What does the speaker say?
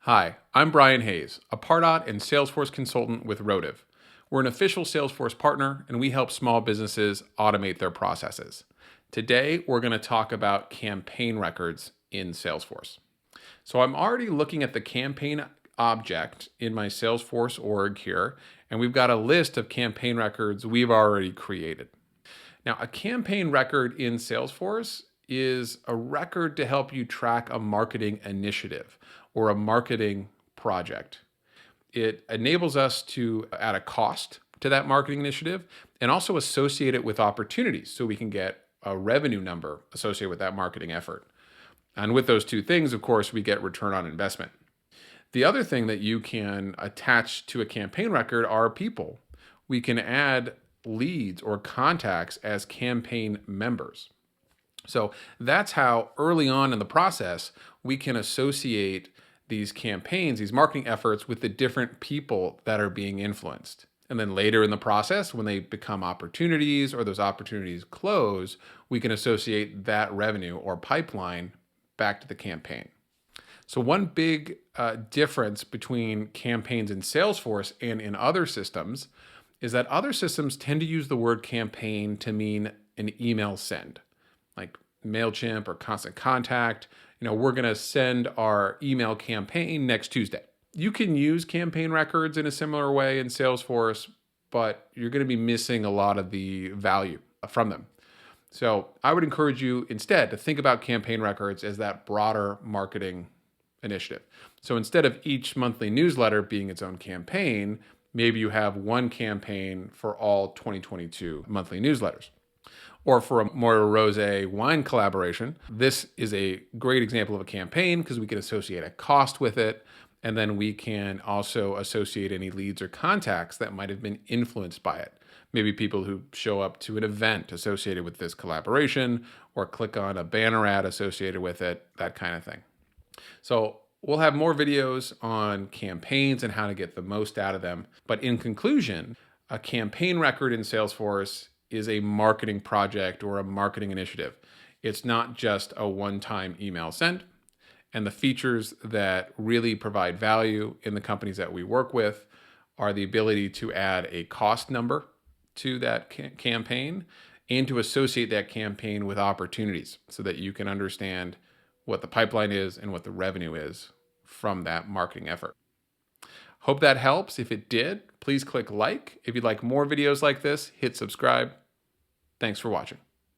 Hi, I'm Brian Hayes, a Pardot and Salesforce consultant with Rotive. We're an official Salesforce partner, and we help small businesses automate their processes. Today, we're going to talk about campaign records in Salesforce. So I'm already looking at the campaign object in my Salesforce org here, and we've got a list of campaign records we've already created. Now, a campaign record in Salesforce is a record to help you track a marketing initiative or a marketing project. It enables us to add a cost to that marketing initiative and also associate it with opportunities so we can get a revenue number associated with that marketing effort. And with those two things, of course, we get return on investment. The other thing that you can attach to a campaign record are people. We can add leads or contacts as campaign members. So that's how early on in the process, we can associate these campaigns, these marketing efforts with the different people that are being influenced. And then later in the process, when they become opportunities or those opportunities close, we can associate that revenue or pipeline back to the campaign. So one big difference between campaigns in Salesforce and in other systems is that other systems tend to use the word campaign to mean an email send, like MailChimp or Constant Contact. We're going to send our email campaign next Tuesday. You can use campaign records in a similar way in Salesforce, but you're going to be missing a lot of the value from them. So I would encourage you instead to think about campaign records as that broader marketing initiative. So instead of each monthly newsletter being its own campaign, maybe you have one campaign for all 2022 monthly newsletters. Or for a more rosé wine collaboration, this is a great example of a campaign because we can associate a cost with it. And then we can also associate any leads or contacts that might have been influenced by it. Maybe people who show up to an event associated with this collaboration or click on a banner ad associated with it, that kind of thing. So we'll have more videos on campaigns and how to get the most out of them. But in conclusion, a campaign record in Salesforce is a marketing project or a marketing initiative. It's not just a one-time email sent. And the features that really provide value in the companies that we work with are the ability to add a cost number to that campaign and to associate that campaign with opportunities so that you can understand what the pipeline is and what the revenue is from that marketing effort. Hope that helps. If it did, please click like. If you'd like more videos like this, hit subscribe. Thanks for watching.